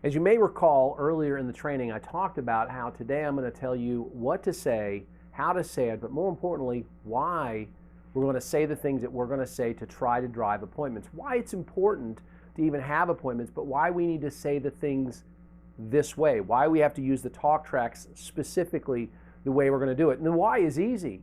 As you may recall earlier in the training, I talked about how today I'm going to tell you what to say, how to say it, but more importantly, why we're going to say the things that we're going to say to try to drive appointments. Why it's important to even have appointments, but why we need to say the things this way. Why we have to use the talk tracks specifically the way we're going to do it. And the why is easy.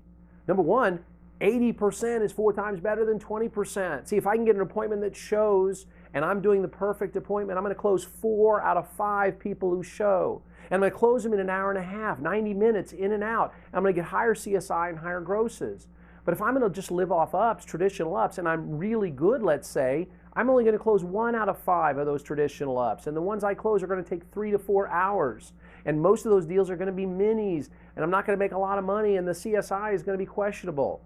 Number one, 80% is 4 times better than 20%. See, if I can get an appointment that shows and I'm doing the perfect appointment, I'm going to close 4 out of 5 people who show. And I'm going to close them in an hour and a half, 90 minutes in and out. I'm going to get higher CSI and higher grosses. But if I'm going to just live off ups, traditional ups, and I'm really good, let's say, I'm only going to close 1 out of 5 of those traditional ups. And the ones I close are going to take 3 to 4 hours. And most of those deals are going to be minis. And I'm not going to make a lot of money, and the CSI is going to be questionable.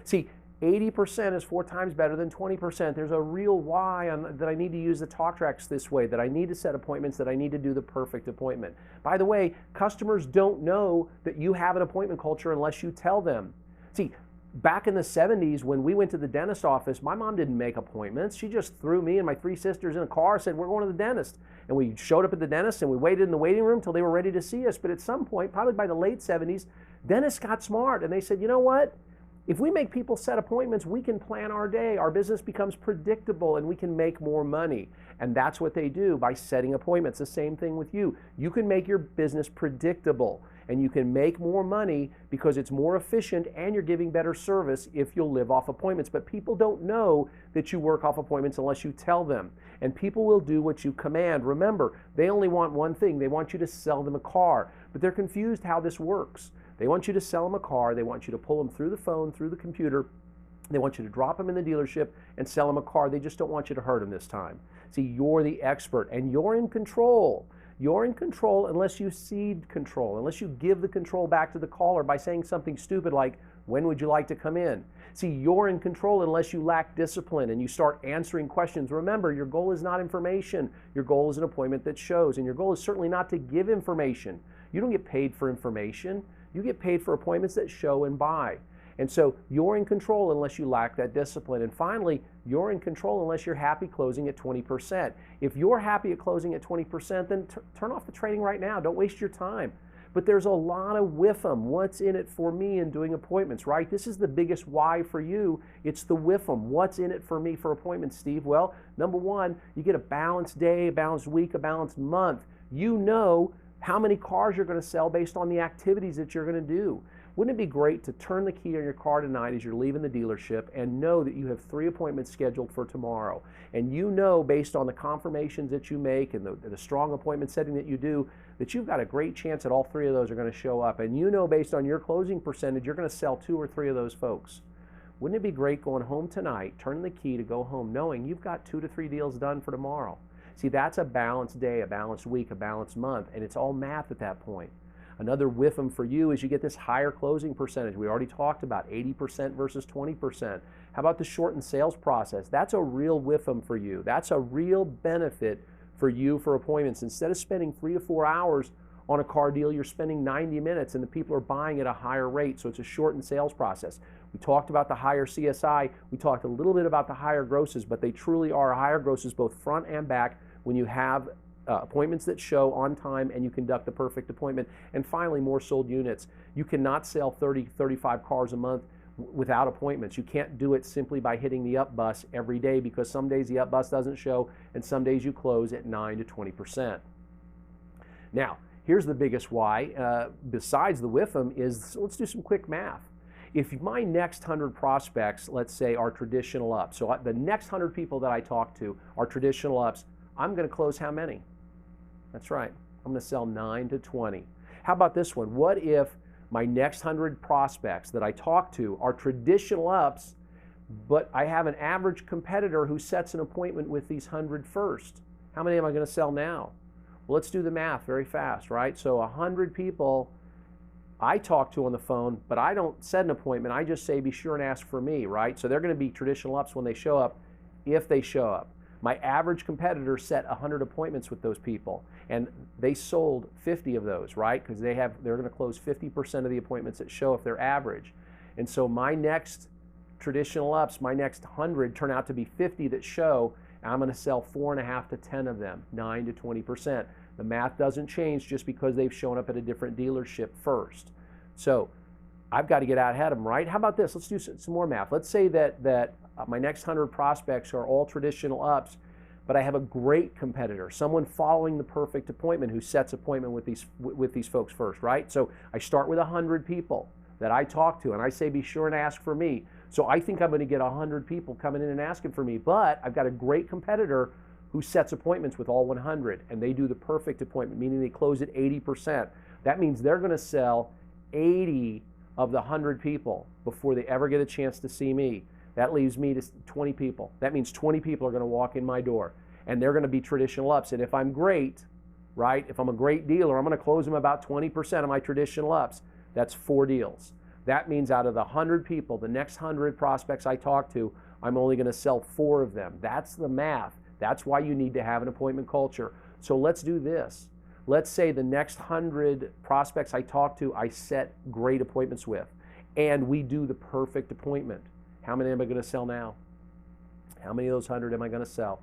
See, 80% is 4 times better than 20%. There's a real why that I need to use the talk tracks this way, that I need to set appointments, that I need to do the perfect appointment. By the way, customers don't know that you have an appointment culture unless you tell them. See, back in the 70s when we went to the dentist office, my mom didn't make appointments. She just threw me and my 3 sisters in a car, said, we're going to the dentist. And we showed up at the dentist and we waited in the waiting room till they were ready to see us. But at some point, probably by the late 70s, dentists got smart and they said, you know what? If we make people set appointments, we can plan our day. Our business becomes predictable and we can make more money. And that's what they do by setting appointments. The same thing with you. You can make your business predictable and you can make more money because it's more efficient and you're giving better service if you'll live off appointments. But people don't know that you work off appointments unless you tell them. And people will do what you command. Remember, they only want one thing. They want you to sell them a car. But they're confused how this works. They want you to sell them a car. They want you to pull them through the phone, through the computer. They want you to drop them in the dealership and sell them a car. They just don't want you to hurt them this time. See, you're the expert and you're in control. You're in control unless you cede control, unless you give the control back to the caller by saying something stupid like, when would you like to come in? See, you're in control unless you lack discipline and you start answering questions. Remember, your goal is not information. Your goal is an appointment that shows. And your goal is certainly not to give information. You don't get paid for information. You get paid for appointments that show and buy. And so you're in control unless you lack that discipline. And finally, you're in control unless you're happy closing at 20%. If you're happy at closing at 20%, then turn off the trading right now. Don't waste your time. But there's a lot of WIFM. What's in it for me in doing appointments, right? This is the biggest why for you. It's the WIFM. What's in it for me for appointments, Steve? Well, number one, you get a balanced day, a balanced week, a balanced month. You know how many cars you're going to sell based on the activities that you're going to do. Wouldn't it be great to turn the key on your car tonight as you're leaving the dealership and know that you have 3 appointments scheduled for tomorrow? And you know, based on the confirmations that you make and the strong appointment setting that you do, that you've got a great chance that all 3 of those are going to show up. And you know, based on your closing percentage, you're going to sell 2 or 3 of those folks. Wouldn't it be great going home tonight, turning the key to go home, knowing you've got 2 to 3 deals done for tomorrow? See, that's a balanced day, a balanced week, a balanced month, and it's all math at that point. Another WIFM for you is you get this higher closing percentage. We already talked about 80% versus 20%. How about the shortened sales process? That's a real WIFM for you. That's a real benefit for you for appointments. Instead of spending 3 to 4 hours on a car deal, you're spending 90 minutes and the people are buying at a higher rate, so it's a shortened sales process. We talked about the higher CSI. We talked a little bit about the higher grosses, but they truly are higher grosses both front and back when you have appointments that show on time and you conduct the perfect appointment. And finally, more sold units. You cannot sell 30, 35 cars a month without appointments. You can't do it simply by hitting the up bus every day because some days the up bus doesn't show and some days you close at 9 to 20%. Now, here's the biggest why, besides the WIFM, is let's do some quick math. If my next 100 prospects, let's say, are traditional ups, so the next 100 people that I talk to are traditional ups, I'm going to close how many? That's right. I'm going to sell 9 to 20. How about this one? What if my next 100 prospects that I talk to are traditional ups, but I have an average competitor who sets an appointment with these 100 first? How many am I going to sell now? Well, let's do the math very fast, right? So 100 people I talk to on the phone, but I don't set an appointment. I just say, be sure and ask for me, right? So they're going to be traditional ups when they show up, if they show up. My average competitor set 100 appointments with those people, and they sold 50 of those, right? Because they're going to close 50% of the appointments that show if they're average. And so my next traditional ups, my next 100 turn out to be 50 that show, I'm going to sell 4.5 to 10 of them, 9 to 20%. The math doesn't change just because they've shown up at a different dealership first. So I've got to get out ahead of them, right? How about this? Let's do some more math. Let's say that my next 100 prospects are all traditional ups, but I have a great competitor, someone following the perfect appointment who sets appointment with these folks first, right? So I start with 100 people that I talk to, and I say, be sure and ask for me. So I think I'm going to get 100 people coming in and asking for me, but I've got a great competitor who sets appointments with all 100, and they do the perfect appointment, meaning they close at 80%. That means they're going to sell 80 of the 100 people before they ever get a chance to see me. That leaves me to 20 people. That means 20 people are going to walk in my door, and they're going to be traditional ups. And if I'm great, right, if I'm a great dealer, I'm going to close them about 20% of my traditional ups. That's 4 deals. That means out of the 100 people, the next 100 prospects I talk to, I'm only going to sell 4 of them. That's the math. That's why you need to have an appointment culture. So let's do this. Let's say the next 100 prospects I talk to, I set great appointments with, and we do the perfect appointment. How many am I going to sell now? How many of those 100 am I going to sell?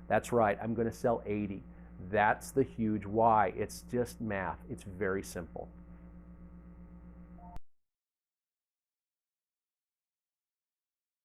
That's right, I'm going to sell 80. That's the huge why. It's just math. It's very simple.